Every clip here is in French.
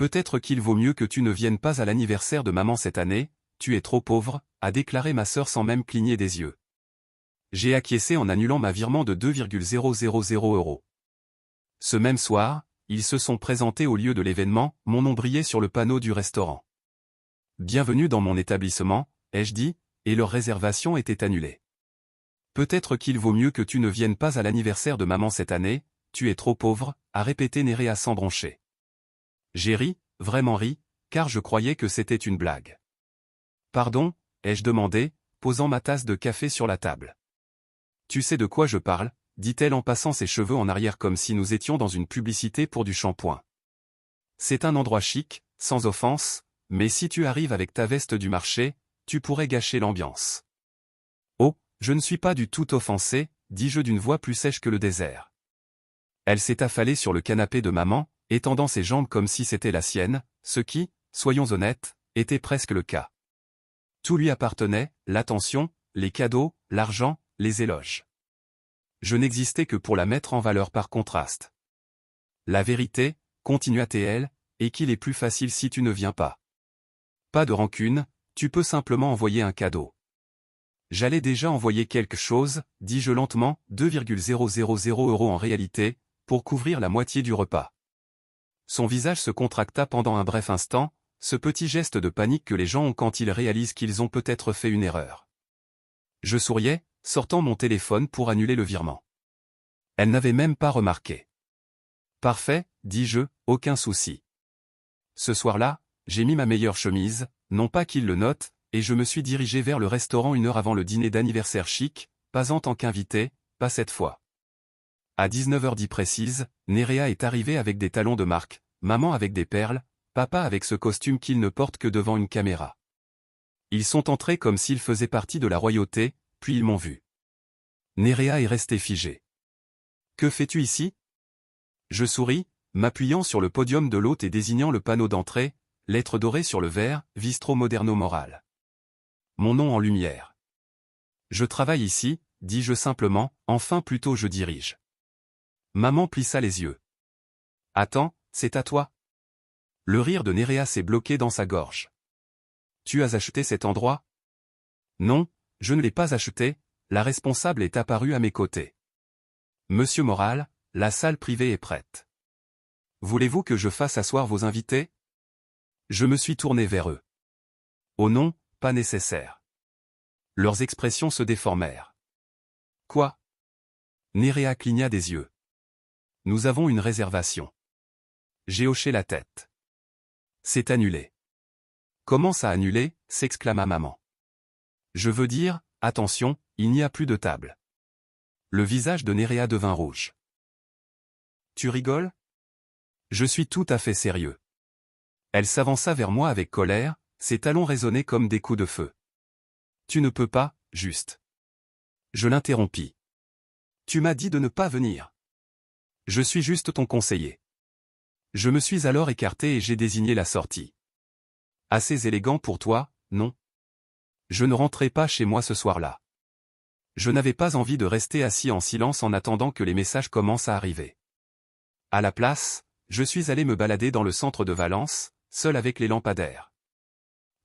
Peut-être qu'il vaut mieux que tu ne viennes pas à l'anniversaire de maman cette année, tu es trop pauvre, a déclaré ma sœur sans même cligner des yeux. J'ai acquiescé en annulant ma virement de 2,000 €. Ce même soir, ils se sont présentés au lieu de l'événement, mon nom brillait sur le panneau du restaurant. Bienvenue dans mon établissement, ai-je dit, et leur réservation était annulée. Peut-être qu'il vaut mieux que tu ne viennes pas à l'anniversaire de maman cette année, tu es trop pauvre, a répété Nerea sans broncher. J'ai ri, vraiment ri, car je croyais que c'était une blague. Pardon, ai-je demandé, posant ma tasse de café sur la table. Tu sais de quoi je parle, dit-elle en passant ses cheveux en arrière comme si nous étions dans une publicité pour du shampoing. C'est un endroit chic, sans offense, mais si tu arrives avec ta veste du marché, tu pourrais gâcher l'ambiance. Oh, je ne suis pas du tout offensé, dis-je d'une voix plus sèche que le désert. Elle s'est affalée sur le canapé de maman, étendant ses jambes comme si c'était la sienne, ce qui, soyons honnêtes, était presque le cas. Tout lui appartenait, l'attention, les cadeaux, l'argent, les éloges. Je n'existais que pour la mettre en valeur par contraste. La vérité, continua-t-elle, est qu'il est plus facile si tu ne viens pas. Pas de rancune, tu peux simplement envoyer un cadeau. J'allais déjà envoyer quelque chose, dis-je lentement, 2,000 € en réalité, pour couvrir la moitié du repas. Son visage se contracta pendant un bref instant, ce petit geste de panique que les gens ont quand ils réalisent qu'ils ont peut-être fait une erreur. Je souriais, sortant mon téléphone pour annuler le virement. Elle n'avait même pas remarqué. Parfait, dis-je, aucun souci. Ce soir-là, j'ai mis ma meilleure chemise, non pas qu'il le note, et je me suis dirigé vers le restaurant 1 heure avant le dîner d'anniversaire chic, pas en tant qu'invité, pas cette fois. À 19h10 précise, Nerea est arrivée avec des talons de marque, maman avec des perles, papa avec ce costume qu'il ne porte que devant une caméra. Ils sont entrés comme s'ils faisaient partie de la royauté, puis ils m'ont vu. Nerea est restée figée. « Que fais-tu ici ?» Je souris, m'appuyant sur le podium de l'hôte et désignant le panneau d'entrée, lettres dorées sur le verre, Bistro Moderno Moral. Mon nom en lumière. Je travaille ici, dis-je simplement, enfin plutôt je dirige. Maman plissa les yeux. Attends, c'est à toi. Le rire de Nerea s'est bloqué dans sa gorge. Tu as acheté cet endroit? Non, je ne l'ai pas acheté, la responsable est apparue à mes côtés. Monsieur Moral, la salle privée est prête. Voulez-vous que je fasse asseoir vos invités? Je me suis tourné vers eux. Oh non, pas nécessaire. Leurs expressions se déformèrent. Quoi? Nerea cligna des yeux. Nous avons une réservation. J'ai hoché la tête. C'est annulé. Comment ça annulé? S'exclama maman. Je veux dire, attention, il n'y a plus de table. Le visage de Nerea devint rouge. Tu rigoles? Je suis tout à fait sérieux. Elle s'avança vers moi avec colère, ses talons résonnaient comme des coups de feu. Tu ne peux pas, juste. Je l'interrompis. Tu m'as dit de ne pas venir. Je suis juste ton conseiller. Je me suis alors écarté et j'ai désigné la sortie. Assez élégant pour toi, non? Je ne rentrais pas chez moi ce soir-là. Je n'avais pas envie de rester assis en silence en attendant que les messages commencent à arriver. À la place, je suis allé me balader dans le centre de Valence, seul avec les lampadaires.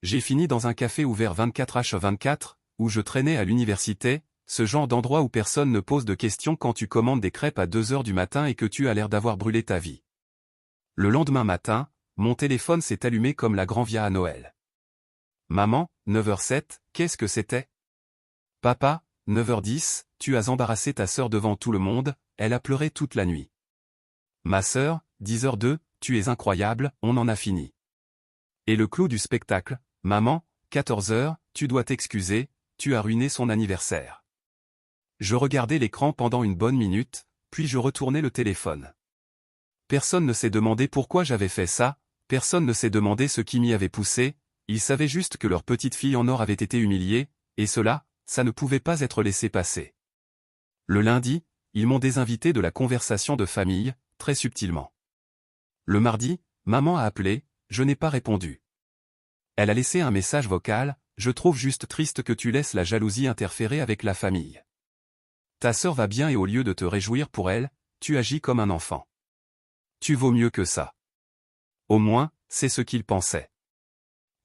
J'ai fini dans un café ouvert 24h24, où je traînais à l'université, ce genre d'endroit où personne ne pose de questions quand tu commandes des crêpes à 2h du matin et que tu as l'air d'avoir brûlé ta vie. Le lendemain matin, mon téléphone s'est allumé comme la grand-via à Noël. Maman, 9h07, qu'est-ce que c'était? Papa, 9h10, tu as embarrassé ta sœur devant tout le monde, elle a pleuré toute la nuit. Ma sœur, 10h02, tu es incroyable, on en a fini. Et le clou du spectacle, maman, 14h, tu dois t'excuser, tu as ruiné son anniversaire. Je regardais l'écran pendant une bonne minute, puis je retournais le téléphone. Personne ne s'est demandé pourquoi j'avais fait ça, personne ne s'est demandé ce qui m'y avait poussé, ils savaient juste que leur petite fille en or avait été humiliée, et cela, ça ne pouvait pas être laissé passer. Le lundi, ils m'ont désinvité de la conversation de famille, très subtilement. Le mardi, maman a appelé, je n'ai pas répondu. Elle a laissé un message vocal, je trouve juste triste que tu laisses la jalousie interférer avec la famille. Ta sœur va bien et au lieu de te réjouir pour elle, tu agis comme un enfant. Tu vaux mieux que ça. Au moins, C'est ce qu'il pensait.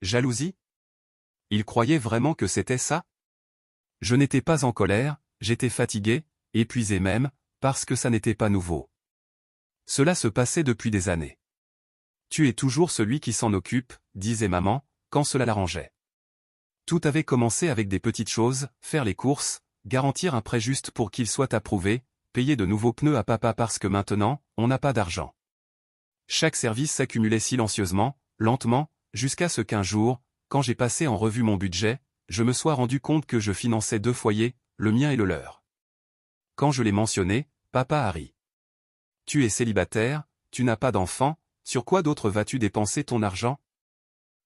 Jalousie? Il croyait vraiment que c'était ça? Je n'étais pas en colère, j'étais fatigué, épuisé même, parce que ça n'était pas nouveau. Cela se passait depuis des années. Tu es toujours celui qui s'en occupe, disait maman, quand cela l'arrangeait. Tout avait commencé avec des petites choses, faire les courses, garantir un prêt juste pour qu'il soit approuvé, payer de nouveaux pneus à papa parce que maintenant, on n'a pas d'argent. Chaque service s'accumulait silencieusement, lentement, jusqu'à ce qu'un jour, quand j'ai passé en revue mon budget, je me sois rendu compte que je finançais 2 foyers, le mien et le leur. Quand je l'ai mentionné, papa a ri. Tu es célibataire, tu n'as pas d'enfant, sur quoi d'autre vas-tu dépenser ton argent?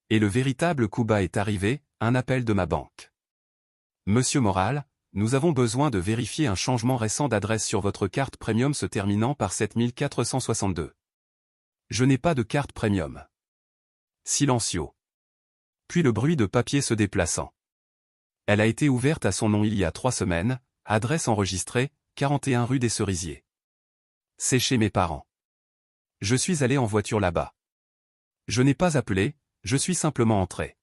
Et le véritable coup bas est arrivé, un appel de ma banque. Monsieur Moral, nous avons besoin de vérifier un changement récent d'adresse sur votre carte premium se terminant par 7462. Je n'ai pas de carte premium. Silencio. Puis le bruit de papier se déplaçant. Elle a été ouverte à son nom il y a 3 semaines, adresse enregistrée, 41 rue des Cerisiers. C'est chez mes parents. Je suis allé en voiture là-bas. Je n'ai pas appelé, je suis simplement entré.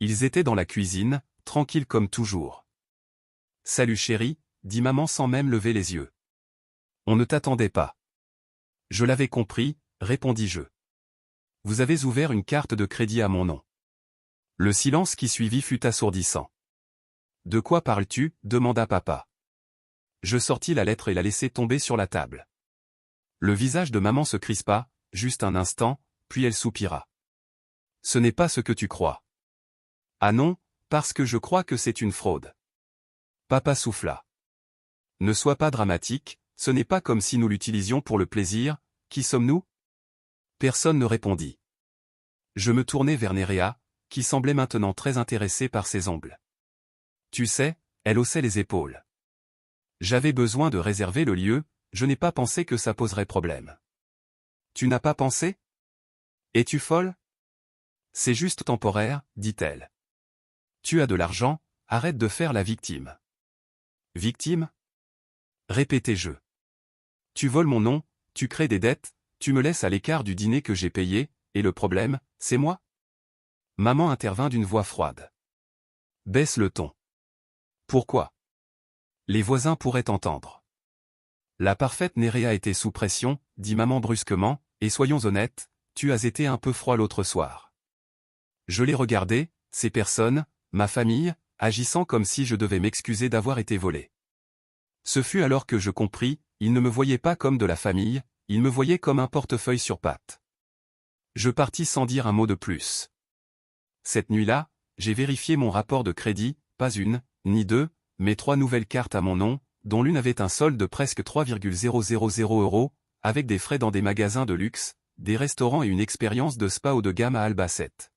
Ils étaient dans la cuisine, tranquilles comme toujours. Salut chérie, dit maman sans même lever les yeux. On ne t'attendait pas. Je l'avais compris, répondis-je. Vous avez ouvert une carte de crédit à mon nom. Le silence qui suivit fut assourdissant. De quoi parles-tu? Demanda papa. Je sortis la lettre et la laissai tomber sur la table. Le visage de maman se crispa, juste un instant, puis elle soupira. Ce n'est pas ce que tu crois. Ah non, parce que je crois que c'est une fraude. Papa souffla. Ne sois pas dramatique, ce n'est pas comme si nous l'utilisions pour le plaisir, qui sommes-nous? Personne ne répondit. Je me tournai vers Nerea, qui semblait maintenant très intéressée par ses ongles. Tu sais, elle haussait les épaules. J'avais besoin de réserver le lieu, je n'ai pas pensé que ça poserait problème. Tu n'as pas pensé? Es-tu folle? C'est juste temporaire, dit-elle. Tu as de l'argent, arrête de faire la victime. Victime? Répétai-je. Tu voles mon nom, tu crées des dettes, tu me laisses à l'écart du dîner que j'ai payé, et le problème, c'est moi? Maman intervint d'une voix froide. Baisse le ton. Pourquoi? Les voisins pourraient entendre. La parfaite Nerea était sous pression, dit maman brusquement, et soyons honnêtes, tu as été un peu froid l'autre soir. Je les regardais, ces personnes, ma famille, agissant comme si je devais m'excuser d'avoir été volé. Ce fut alors que je compris, ils ne me voyaient pas comme de la famille, ils me voyaient comme un portefeuille sur pattes. Je partis sans dire un mot de plus. Cette nuit-là, j'ai vérifié mon rapport de crédit, pas une, ni deux, mais 3 nouvelles cartes à mon nom, dont l'une avait un solde de presque 3,000 €, avec des frais dans des magasins de luxe, des restaurants et une expérience de spa haut de gamme à Albacete.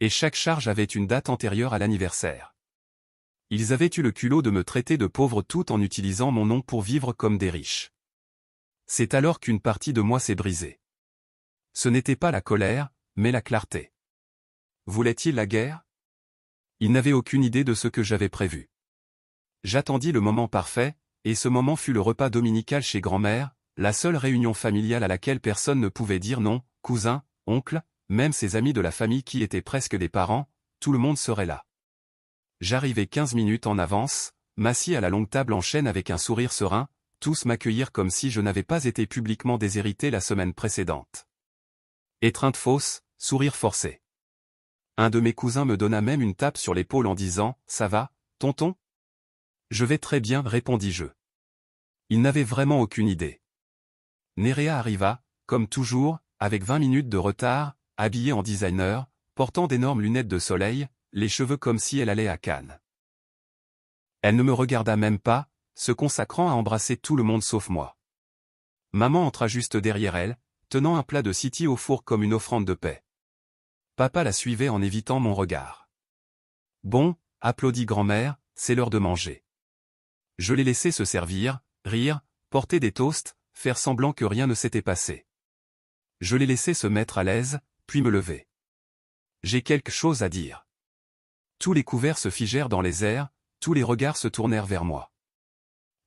Et chaque charge avait une date antérieure à l'anniversaire. Ils avaient eu le culot de me traiter de pauvre tout en utilisant mon nom pour vivre comme des riches. C'est alors qu'une partie de moi s'est brisée. Ce n'était pas la colère, mais la clarté. Voulait-il la guerre? Il n'avait aucune idée de ce que j'avais prévu. J'attendis le moment parfait, et ce moment fut le repas dominical chez grand-mère, la seule réunion familiale à laquelle personne ne pouvait dire non, cousin, oncle, même ses amis de la famille qui étaient presque des parents, tout le monde serait là. J'arrivai 15 minutes en avance, m'assis à la longue table en chêne avec un sourire serein, tous m'accueillirent comme si je n'avais pas été publiquement déshérité la semaine précédente. Étreinte fausse, sourire forcé. Un de mes cousins me donna même une tape sur l'épaule en disant « Ça va, tonton ?» Je vais très bien, répondis-je. Il n'avait vraiment aucune idée. Nerea arriva, comme toujours, avec 20 minutes de retard, habillée en designer, portant d'énormes lunettes de soleil, les cheveux comme si elle allait à Cannes. Elle ne me regarda même pas, se consacrant à embrasser tout le monde sauf moi. Maman entra juste derrière elle, tenant un plat de city au four comme une offrande de paix. Papa la suivait en évitant mon regard. Bon, applaudit grand-mère, c'est l'heure de manger. Je l'ai laissé se servir, rire, porter des toasts, faire semblant que rien ne s'était passé. Je l'ai laissé se mettre à l'aise, puis me lever. J'ai quelque chose à dire. Tous les couverts se figèrent dans les airs, tous les regards se tournèrent vers moi.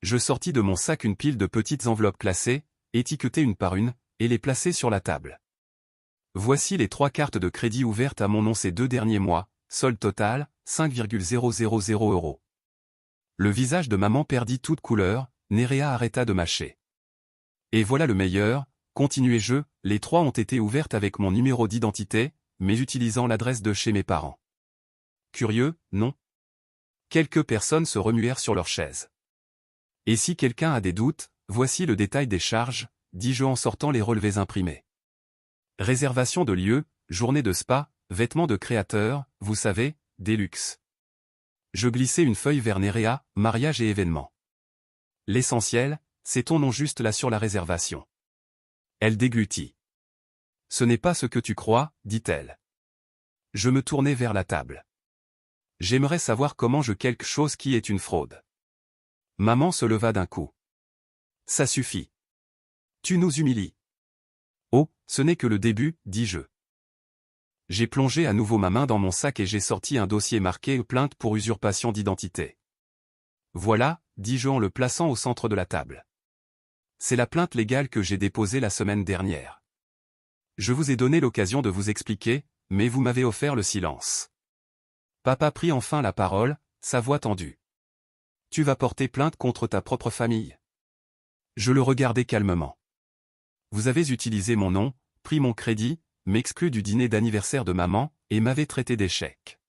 Je sortis de mon sac une pile de petites enveloppes classées, étiquetées une par une, et les plaçai sur la table. Voici les 3 cartes de crédit ouvertes à mon nom ces 2 derniers mois, solde total, 5,000 €. Le visage de maman perdit toute couleur, Nerea arrêta de mâcher. Et voilà le meilleur, continuai-je, les 3 ont été ouvertes avec mon numéro d'identité, mais utilisant l'adresse de chez mes parents. Curieux, non? Quelques personnes se remuèrent sur leurs chaises. Et si quelqu'un a des doutes, voici le détail des charges, dis-je en sortant les relevés imprimés. Réservation de lieu, journée de spa, vêtements de créateur, vous savez, des luxes. Je glissai une feuille vers Nerea, mariage et événements. L'essentiel, c'est ton nom juste là sur la réservation. Elle déglutit. Ce n'est pas ce que tu crois, dit-elle. Je me tournai vers la table. J'aimerais savoir comment je quelque chose qui est une fraude. Maman se leva d'un coup. Ça suffit. Tu nous humilies. Oh, ce n'est que le début, dis-je. J'ai plongé à nouveau ma main dans mon sac et j'ai sorti un dossier marqué « Plainte pour usurpation d'identité ». Voilà, dis-je en le plaçant au centre de la table. C'est la plainte légale que j'ai déposée la semaine dernière. Je vous ai donné l'occasion de vous expliquer, mais vous m'avez offert le silence. Papa prit enfin la parole, sa voix tendue. Tu vas porter plainte contre ta propre famille. Je le regardai calmement. Vous avez utilisé mon nom, pris mon crédit, m'exclus du dîner d'anniversaire de maman, et m'avez traité d'échec.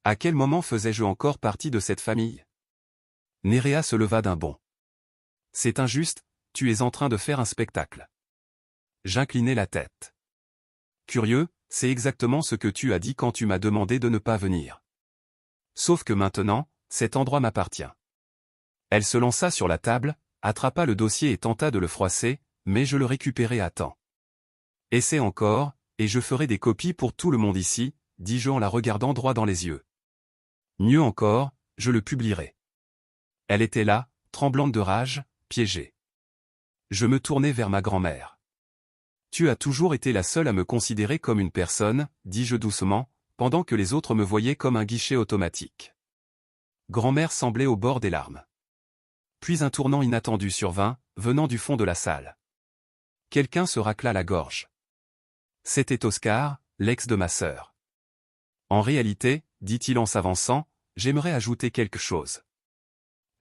À quel moment faisais-je encore partie de cette famille? Nerea se leva d'un bond. C'est injuste, tu es en train de faire un spectacle. J'inclinai la tête. Curieux, c'est exactement ce que tu as dit quand tu m'as demandé de ne pas venir. Sauf que maintenant, cet endroit m'appartient. Elle se lança sur la table, attrapa le dossier et tenta de le froisser, mais je le récupérai à temps. Essaie encore, et je ferai des copies pour tout le monde ici, dis-je en la regardant droit dans les yeux. Mieux encore, je le publierai. Elle était là, tremblante de rage, piégée. Je me tournai vers ma grand-mère. Tu as toujours été la seule à me considérer comme une personne, dis-je doucement, pendant que les autres me voyaient comme un guichet automatique. Grand-mère semblait au bord des larmes. Puis un tournant inattendu survint, venant du fond de la salle. Quelqu'un se racla la gorge. C'était Oscar, l'ex de ma sœur. En réalité, dit-il en s'avançant, j'aimerais ajouter quelque chose.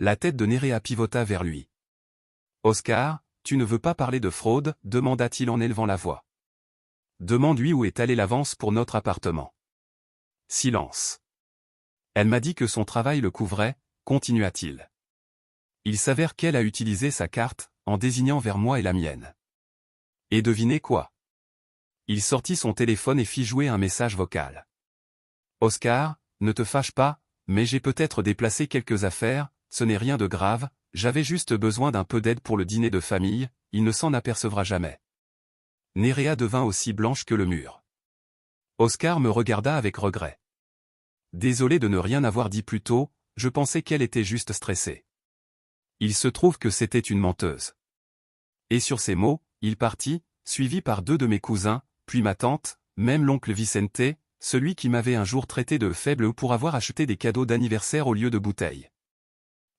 La tête de Nerea pivota vers lui. Oscar, tu ne veux pas parler de fraude, demanda-t-il en élevant la voix. Demande-lui où est allée l'avance pour notre appartement. Silence. Elle m'a dit que son travail le couvrait, continua-t-il. Il s'avère qu'elle a utilisé sa carte, en désignant vers moi et la mienne. Et devinez quoi? Il sortit son téléphone et fit jouer un message vocal. Oscar, ne te fâche pas, mais j'ai peut-être déplacé quelques affaires, ce n'est rien de grave, j'avais juste besoin d'un peu d'aide pour le dîner de famille, il ne s'en apercevra jamais. Nerea devint aussi blanche que le mur. Oscar me regarda avec regret. Désolé de ne rien avoir dit plus tôt, je pensais qu'elle était juste stressée. Il se trouve que c'était une menteuse. Et sur ces mots, il partit, suivi par 2 de mes cousins, puis ma tante, même l'oncle Vicente, celui qui m'avait un jour traité de faible pour avoir acheté des cadeaux d'anniversaire au lieu de bouteilles.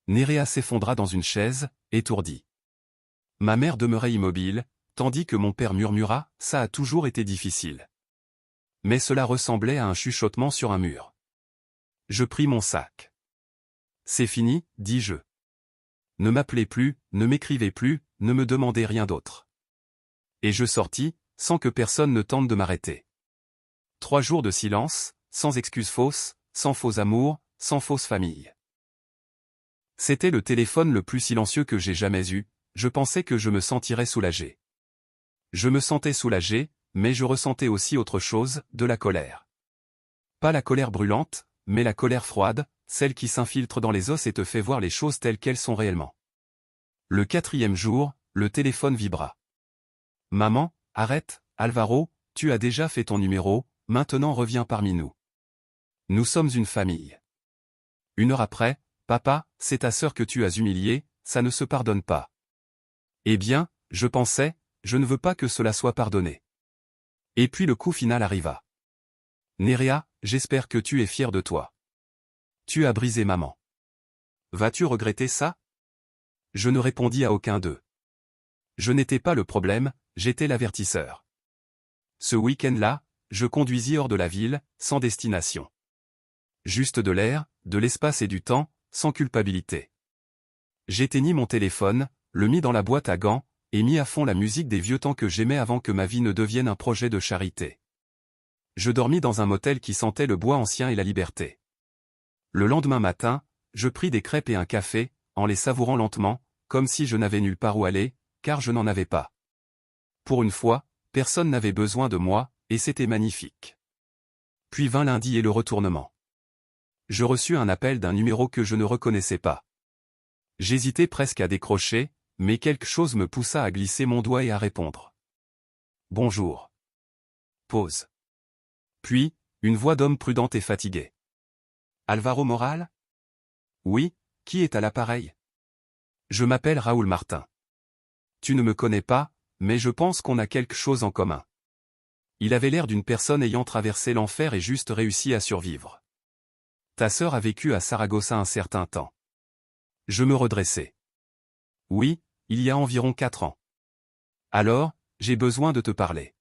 Nerea s'effondra dans une chaise, étourdie. Ma mère demeurait immobile, tandis que mon père murmura, ça a toujours été difficile. Mais cela ressemblait à un chuchotement sur un mur. Je pris mon sac. C'est fini, dis-je. Ne m'appelez plus, ne m'écrivez plus, ne me demandez rien d'autre. Et je sortis, sans que personne ne tente de m'arrêter. 3 jours de silence, sans excuses fausses, sans faux amours, sans fausse famille. C'était le téléphone le plus silencieux que j'ai jamais eu, je pensais que je me sentirais soulagé. Je me sentais soulagé, mais je ressentais aussi autre chose, de la colère. Pas la colère brûlante, mais la colère froide, celle qui s'infiltre dans les os et te fait voir les choses telles qu'elles sont réellement. Le 4e jour, le téléphone vibra. Maman, arrête, Alvaro, tu as déjà fait ton numéro, maintenant reviens parmi nous. Nous sommes une famille. 1 heure après, papa, c'est ta sœur que tu as humiliée, ça ne se pardonne pas. Eh bien, je pensais, je ne veux pas que cela soit pardonné. Et puis le coup final arriva. Nerea, j'espère que tu es fière de toi. Tu as brisé maman. Vas-tu regretter ça? Je ne répondis à aucun d'eux. Je n'étais pas le problème, j'étais l'avertisseur. Ce week-end-là, je conduisis hors de la ville, sans destination. Juste de l'air, de l'espace et du temps, sans culpabilité. J'éteignis mon téléphone, le mis dans la boîte à gants, et mis à fond la musique des vieux temps que j'aimais avant que ma vie ne devienne un projet de charité. Je dormis dans un motel qui sentait le bois ancien et la liberté. Le lendemain matin, je pris des crêpes et un café, en les savourant lentement, comme si je n'avais nulle part où aller, car je n'en avais pas. Pour une fois, personne n'avait besoin de moi, et c'était magnifique. Puis vint lundi et le retournement. Je reçus un appel d'un numéro que je ne reconnaissais pas. J'hésitais presque à décrocher, mais quelque chose me poussa à glisser mon doigt et à répondre. Bonjour. Pause. Puis, une voix d'homme prudente et fatiguée. Alvaro Moral? Oui, qui est à l'appareil? Je m'appelle Raoul Martin. Tu ne me connais pas, mais je pense qu'on a quelque chose en commun. Il avait l'air d'une personne ayant traversé l'enfer et juste réussi à survivre. Ta sœur a vécu à Saragossa un certain temps. Je me redressai. Oui, il y a environ 4 ans. Alors, j'ai besoin de te parler.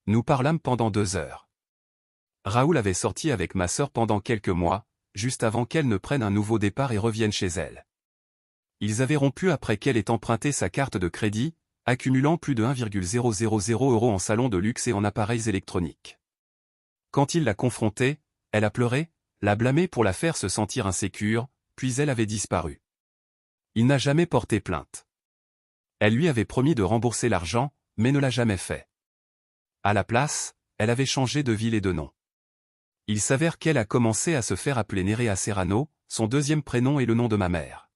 Nous parlâmes pendant 2 heures. Raoul avait sorti avec ma sœur pendant quelques mois, juste avant qu'elle ne prenne un nouveau départ et revienne chez elle. Ils avaient rompu après qu'elle ait emprunté sa carte de crédit, accumulant plus de 1,000 € en salons de luxe et en appareils électroniques. Quand il l'a confrontée, elle a pleuré, l'a blâmé pour la faire se sentir insécure, puis elle avait disparu. Il n'a jamais porté plainte. Elle lui avait promis de rembourser l'argent, mais ne l'a jamais fait. À la place, elle avait changé de ville et de nom. Il s'avère qu'elle a commencé à se faire appeler Nerea Serrano, son deuxième prénom et le nom de ma mère.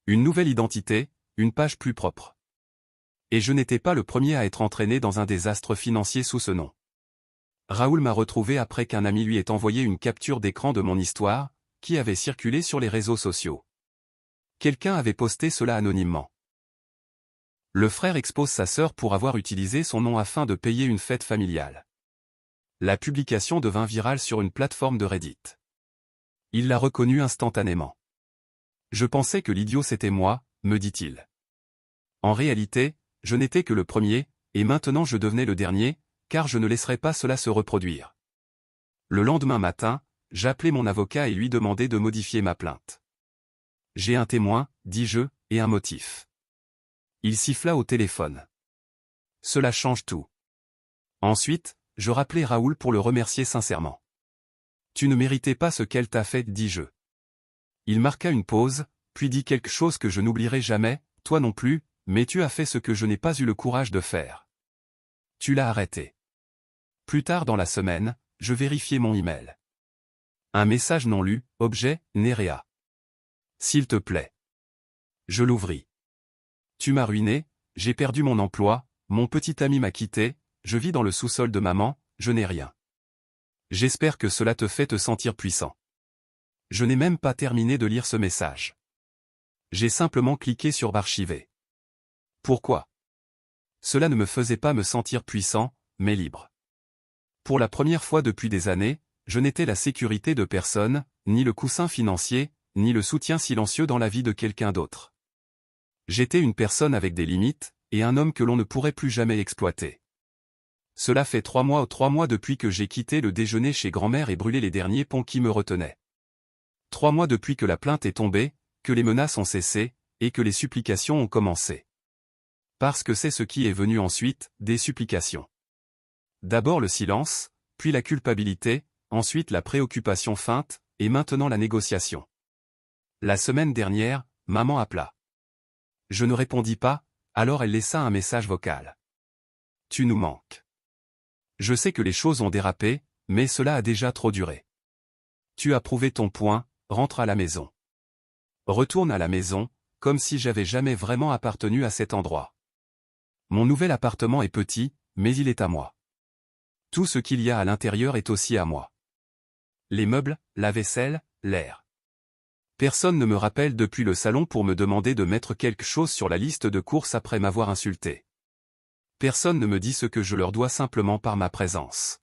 Une nouvelle identité, une page plus propre. Et je n'étais pas le premier à être entraîné dans un désastre financier sous ce nom. Raoul m'a retrouvé après qu'un ami lui ait envoyé une capture d'écran de mon histoire, qui avait circulé sur les réseaux sociaux. Quelqu'un avait posté cela anonymement. Le frère expose sa sœur pour avoir utilisé son nom afin de payer une fête familiale. La publication devint virale sur une plateforme de Reddit. Il l'a reconnue instantanément. Je pensais que l'idiot c'était moi, me dit-il. En réalité, je n'étais que le premier, et maintenant je devenais le dernier, car je ne laisserai pas cela se reproduire. Le lendemain matin, j'appelai mon avocat et lui demandai de modifier ma plainte. J'ai un témoin, dis-je, et un motif. Il siffla au téléphone. Cela change tout. Ensuite, je rappelai Raoul pour le remercier sincèrement. Tu ne méritais pas ce qu'elle t'a fait, dis-je. Il marqua une pause, puis dit quelque chose que je n'oublierai jamais, toi non plus, mais tu as fait ce que je n'ai pas eu le courage de faire. Tu l'as arrêté. Plus tard dans la semaine, je vérifiai mon email. Un message non lu, objet, Nerea. S'il te plaît. Je l'ouvris. Tu m'as ruiné, j'ai perdu mon emploi, mon petit ami m'a quitté, je vis dans le sous-sol de maman, je n'ai rien. J'espère que cela te fait te sentir puissant. Je n'ai même pas terminé de lire ce message. J'ai simplement cliqué sur archiver. Pourquoi? Cela ne me faisait pas me sentir puissant, mais libre. Pour la première fois depuis des années, je n'étais la sécurité de personne, ni le coussin financier, ni le soutien silencieux dans la vie de quelqu'un d'autre. J'étais une personne avec des limites, et un homme que l'on ne pourrait plus jamais exploiter. Cela fait 3 mois depuis que j'ai quitté le déjeuner chez grand-mère et brûlé les derniers ponts qui me retenaient. 3 mois depuis que la plainte est tombée, que les menaces ont cessé, et que les supplications ont commencé. Parce que c'est ce qui est venu ensuite, des supplications. D'abord le silence, puis la culpabilité, ensuite la préoccupation feinte, et maintenant la négociation. La semaine dernière, maman appela. Je ne répondis pas, alors elle laissa un message vocal. Tu nous manques. Je sais que les choses ont dérapé, mais cela a déjà trop duré. Tu as prouvé ton point, rentre à la maison. Retourne à la maison, comme si j'avais jamais vraiment appartenu à cet endroit. Mon nouvel appartement est petit, mais il est à moi. Tout ce qu'il y a à l'intérieur est aussi à moi. Les meubles, la vaisselle, l'air. Personne ne me rappelle depuis le salon pour me demander de mettre quelque chose sur la liste de courses après m'avoir insulté. Personne ne me dit ce que je leur dois simplement par ma présence.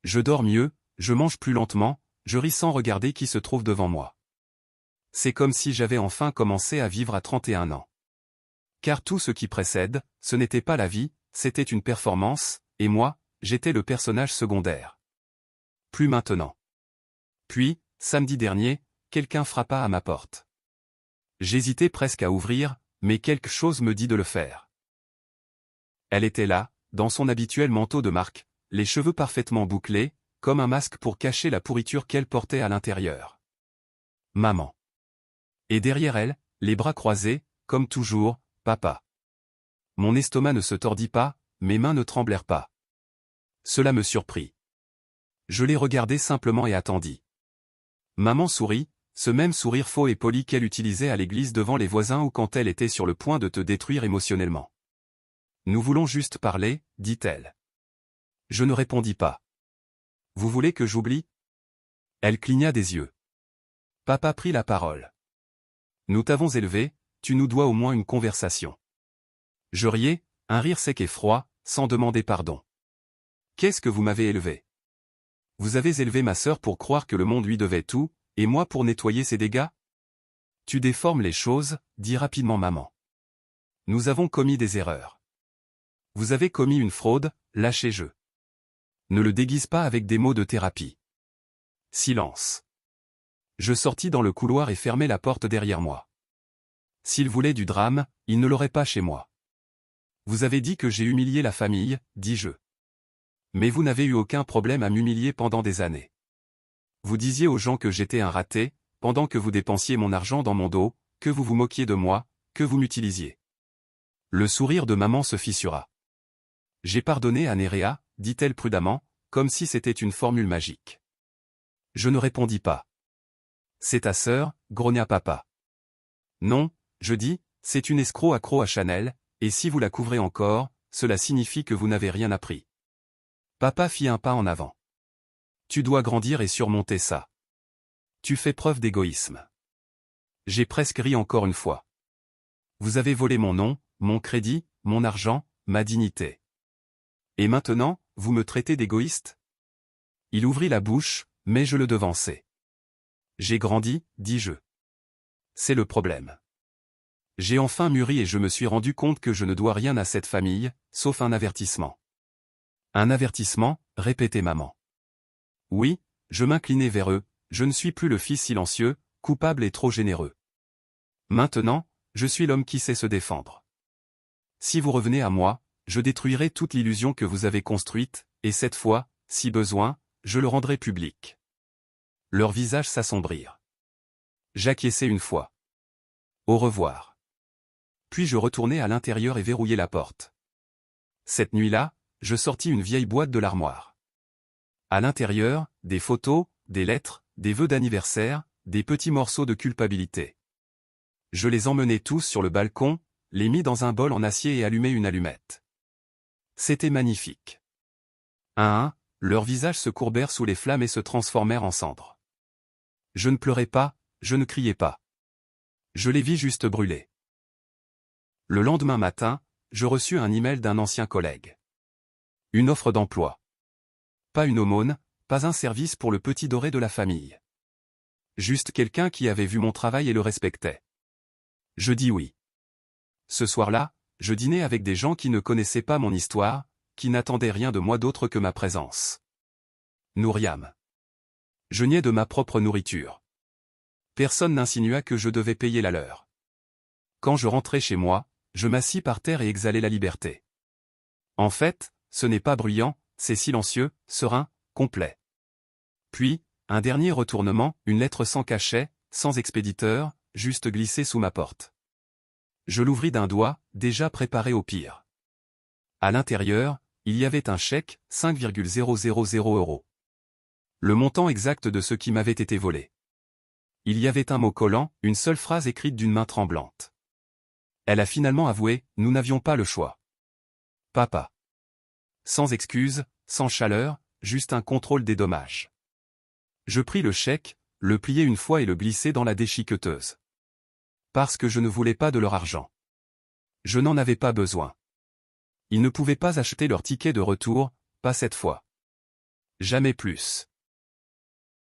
Je dors mieux, je mange plus lentement, je ris sans regarder qui se trouve devant moi. C'est comme si j'avais enfin commencé à vivre à 31 ans. Car tout ce qui précède, ce n'était pas la vie, c'était une performance, et moi, j'étais le personnage secondaire. Plus maintenant. Puis, samedi dernier, quelqu'un frappa à ma porte. J'hésitais presque à ouvrir, mais quelque chose me dit de le faire. Elle était là, dans son habituel manteau de marque, les cheveux parfaitement bouclés, comme un masque pour cacher la pourriture qu'elle portait à l'intérieur. Maman. Et derrière elle, les bras croisés, comme toujours, papa. Mon estomac ne se tordit pas, mes mains ne tremblèrent pas. Cela me surprit. Je l'ai regardée simplement et attendis. Maman sourit, ce même sourire faux et poli qu'elle utilisait à l'église devant les voisins ou quand elle était sur le point de te détruire émotionnellement. Nous voulons juste parler, dit-elle. Je ne répondis pas. Vous voulez que j'oublie? Elle cligna des yeux. Papa prit la parole. Nous t'avons élevé, tu nous dois au moins une conversation. Je riais, un rire sec et froid, sans demander pardon. Qu'est-ce que vous m'avez élevé? Vous avez élevé ma sœur pour croire que le monde lui devait tout, et moi pour nettoyer ses dégâts? Tu déformes les choses, dit rapidement maman. Nous avons commis des erreurs. Vous avez commis une fraude, lâchez-je. Ne le déguise pas avec des mots de thérapie. Silence. Je sortis dans le couloir et fermai la porte derrière moi. S'il voulait du drame, il ne l'aurait pas chez moi. Vous avez dit que j'ai humilié la famille, dis-je. Mais vous n'avez eu aucun problème à m'humilier pendant des années. Vous disiez aux gens que j'étais un raté, pendant que vous dépensiez mon argent dans mon dos, que vous vous moquiez de moi, que vous m'utilisiez. Le sourire de maman se fissura. J'ai pardonné à Néréa, dit-elle prudemment, comme si c'était une formule magique. Je ne répondis pas. C'est ta sœur, grogna papa. Non, je dis, c'est une escroc accro à Chanel, et si vous la couvrez encore, cela signifie que vous n'avez rien appris. Papa fit un pas en avant. Tu dois grandir et surmonter ça. Tu fais preuve d'égoïsme. J'ai presque ri encore une fois. Vous avez volé mon nom, mon crédit, mon argent, ma dignité. Et maintenant, vous me traitez d'égoïste? Il ouvrit la bouche, mais je le devançai. J'ai grandi, dis-je. C'est le problème. J'ai enfin mûri et je me suis rendu compte que je ne dois rien à cette famille, sauf un avertissement. Un avertissement, répétait maman. Oui, je m'inclinai vers eux, je ne suis plus le fils silencieux, coupable et trop généreux. Maintenant, je suis l'homme qui sait se défendre. Si vous revenez à moi, je détruirai toute l'illusion que vous avez construite, et cette fois, si besoin, je le rendrai public. Leurs visages s'assombrirent. J'acquiesçai une fois. Au revoir. Puis je retournai à l'intérieur et verrouillai la porte. Cette nuit-là, je sortis une vieille boîte de l'armoire. À l'intérieur, des photos, des lettres, des vœux d'anniversaire, des petits morceaux de culpabilité. Je les emmenai tous sur le balcon, les mis dans un bol en acier et allumai une allumette. C'était magnifique. Un à un, leurs visages se courbèrent sous les flammes et se transformèrent en cendres. Je ne pleurais pas, je ne criais pas. Je les vis juste brûler. Le lendemain matin, je reçus un email d'un ancien collègue. Une offre d'emploi. Pas une aumône, pas un service pour le petit doré de la famille. Juste quelqu'un qui avait vu mon travail et le respectait. Je dis oui. Ce soir-là, je dînais avec des gens qui ne connaissaient pas mon histoire, qui n'attendaient rien de moi d'autre que ma présence. Nous riâmes. Je niais de ma propre nourriture. Personne n'insinua que je devais payer la leur. Quand je rentrai chez moi, je m'assis par terre et exhalai la liberté. En fait, ce n'est pas bruyant, c'est silencieux, serein, complet. Puis, un dernier retournement, une lettre sans cachet, sans expéditeur, juste glissée sous ma porte. Je l'ouvris d'un doigt, déjà préparé au pire. À l'intérieur, il y avait un chèque, 5,000 €. Le montant exact de ce qui m'avait été volé. Il y avait un mot collant, une seule phrase écrite d'une main tremblante. Elle a finalement avoué, nous n'avions pas le choix. Papa. Sans excuse, sans chaleur, juste un contrôle des dommages. Je pris le chèque, le pliai une fois et le glissai dans la déchiqueteuse. Parce que je ne voulais pas de leur argent. Je n'en avais pas besoin. Ils ne pouvaient pas acheter leur ticket de retour, pas cette fois. Jamais plus.